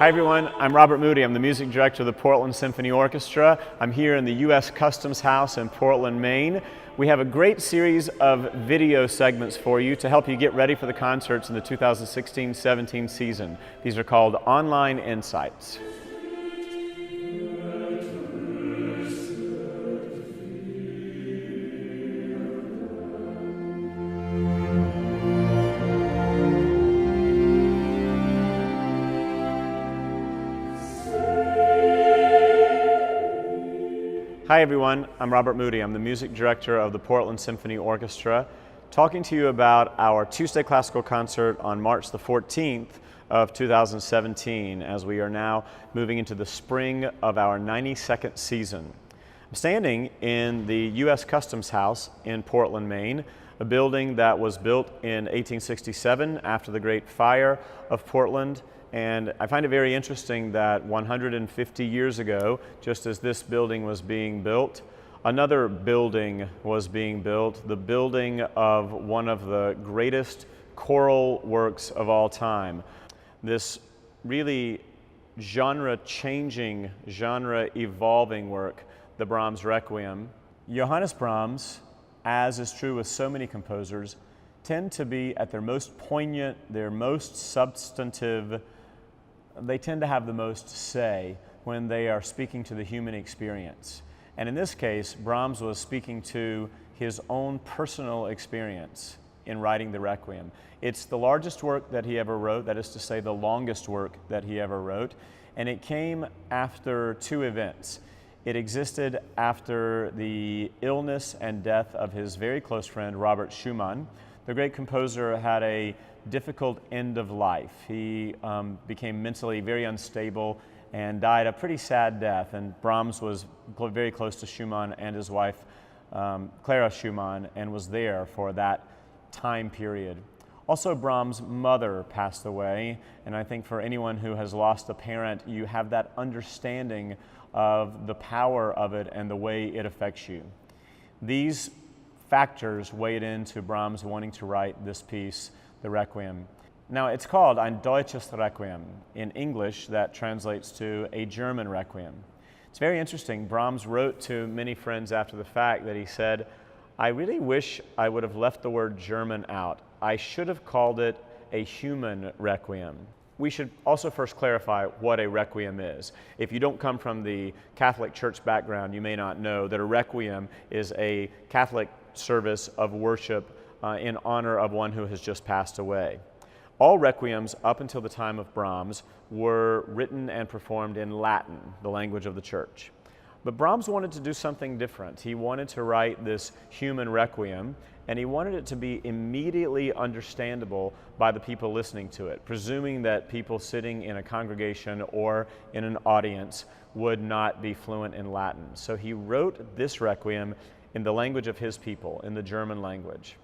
Hi everyone, I'm Robert Moody. I'm the music director of the Portland Symphony Orchestra. I'm here in the U.S. Customs House in Portland, Maine. We have a great series of video segments for you to help you get ready for the concerts in the 2016-17 season. These are called Online Insights. Hi everyone, I'm Robert Moody. I'm the music director of the Portland Symphony Orchestra, talking to you about our Tuesday classical concert on March the 14th of 2017, as we are now moving into the spring of our 92nd season. I'm standing in the U.S. Customs House in Portland, Maine, a building that was built in 1867 after the Great Fire of Portland. And I find it very interesting that 150 years ago, just as this building was being built, another building was being built, the building of one of the greatest choral works of all time. This really genre-changing, genre-evolving work, the BRAHMS Requiem. Johannes Brahms, as is true with so many composers, tend to be at their most poignant, their most substantive. They tend to have the most say when they are speaking to the human experience. And in this case, Brahms was speaking to his own personal experience in writing the Requiem. It's the largest work that he ever wrote, that is to say the longest work that he ever wrote, and it came after two events. It existed after the illness and death of his very close friend, Robert Schumann. The great composer had a difficult end of life. He became mentally very unstable and died a pretty sad death. And Brahms was very close to Schumann and his wife, Clara Schumann, and was there for that time period. Also, Brahms' mother passed away, and I think for anyone who has lost a parent, you have that understanding of the power of it and the way it affects you. These factors weighed into Brahms wanting to write this piece, the Requiem. Now, it's called Ein deutsches Requiem. In English, that translates to a German Requiem. It's very interesting. Brahms wrote to many friends after the fact that he said, I really wish I would have left the word German out. I should have called it a human Requiem. We should also first clarify what a Requiem is. If you don't come from the Catholic Church background, you may not know that a Requiem is a Catholic service of worship in honor of one who has just passed away. All requiems up until the time of Brahms were written and performed in Latin, the language of the church. But Brahms wanted to do something different. He wanted to write this human requiem, and he wanted it to be immediately understandable by the people listening to it, presuming that people sitting in a congregation or in an audience would not be fluent in Latin. So he wrote this requiem in the language of his people, in the German language.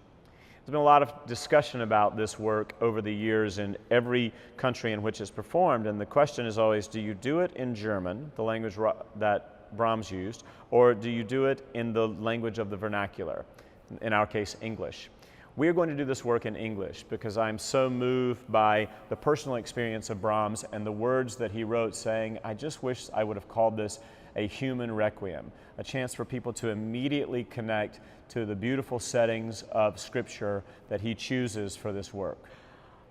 There's been a lot of discussion about this work over the years in every country in which it's performed, and the question is always, do you do it in German, the language that Brahms used, or do you do it in the language of the vernacular, in our case, English? We're going to do this work in English because I'm so moved by the personal experience of Brahms and the words that he wrote saying, I just wish I would have called this a human requiem, a chance for people to immediately connect to the beautiful settings of Scripture that he chooses for this work.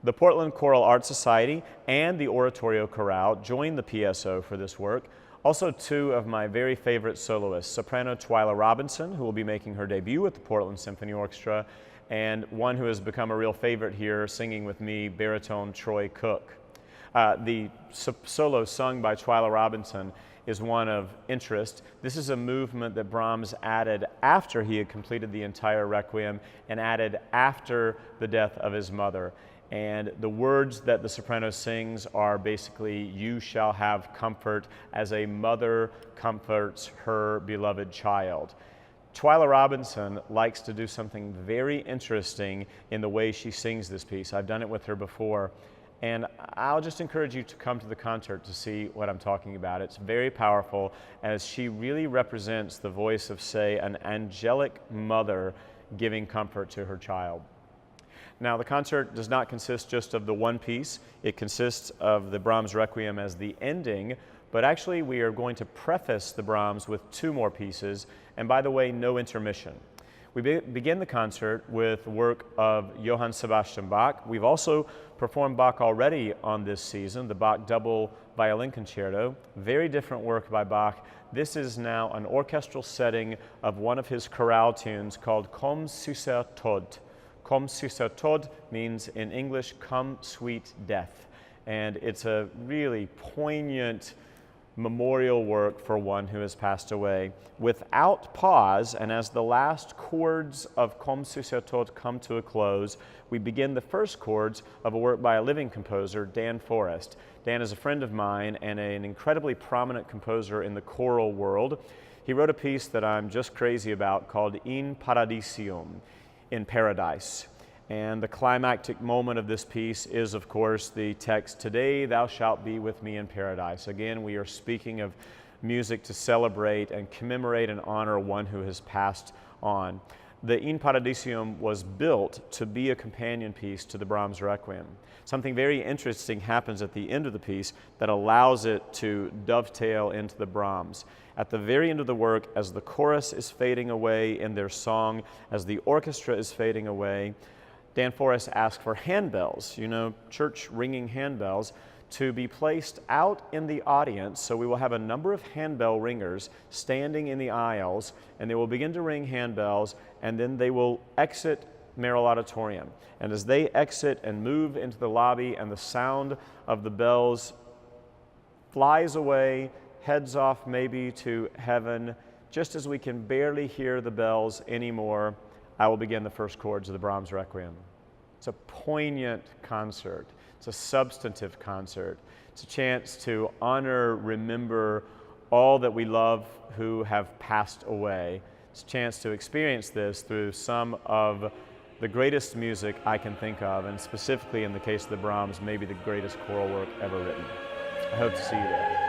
The Portland Choral Art Society and the Oratorio Chorale joined the PSO for this work. Also, two of my very favorite soloists, soprano Twyla Robinson, who will be making her debut with the Portland Symphony Orchestra, and one who has become a real favorite here, singing with me, baritone Troy Cook. The solo sung by Twyla Robinson is one of interest. This is a movement that Brahms added after he had completed the entire Requiem and added after the death of his mother. And the words that the soprano sings are basically, you shall have comfort as a mother comforts her beloved child. Twyla Robinson likes to do something very interesting in the way she sings this piece. I've done it with her before. And I'll just encourage you to come to the concert to see what I'm talking about. It's very powerful as she really represents the voice of, say, an angelic mother giving comfort to her child. Now, the concert does not consist just of the one piece. It consists of the Brahms Requiem as the ending, but actually we are going to preface the Brahms with two more pieces, and by the way, no intermission. We begin the concert with work of Johann Sebastian Bach. We've also performed Bach already on this season, the Bach Double Violin Concerto. Very different work by Bach. This is now an orchestral setting of one of his chorale tunes called Komm, süsser Tod. Komm, süsser Tod means in English, come sweet death. And it's a really poignant memorial work for one who has passed away. Without pause, and as the last chords of Komm, süsser Tod come to a close, we begin the first chords of a work by a living composer, Dan Forrest. Dan is a friend of mine and an incredibly prominent composer in the choral world. He wrote a piece that I'm just crazy about called In Paradisum, in Paradise. And the climactic moment of this piece is, of course, the text, "Today thou shalt be with me in paradise." Again, we are speaking of music to celebrate and commemorate and honor one who has passed on. The In Paradisum was built to be a companion piece to the Brahms Requiem. Something very interesting happens at the end of the piece that allows it to dovetail into the Brahms. At the very end of the work, as the chorus is fading away in their song, as the orchestra is fading away, Dan Forrest asked for handbells, church ringing handbells, to be placed out in the audience. So we will have a number of handbell ringers standing in the aisles, and they will begin to ring handbells, and then they will exit Merrill Auditorium. And as they exit and move into the lobby, and the sound of the bells flies away, heads off maybe to heaven, just as we can barely hear the bells anymore, I will begin the first chords of the Brahms Requiem. It's a poignant concert. It's a substantive concert. It's a chance to honor, remember all that we love who have passed away. It's a chance to experience this through some of the greatest music I can think of, and specifically in the case of the Brahms, maybe the greatest choral work ever written. I hope to see you there.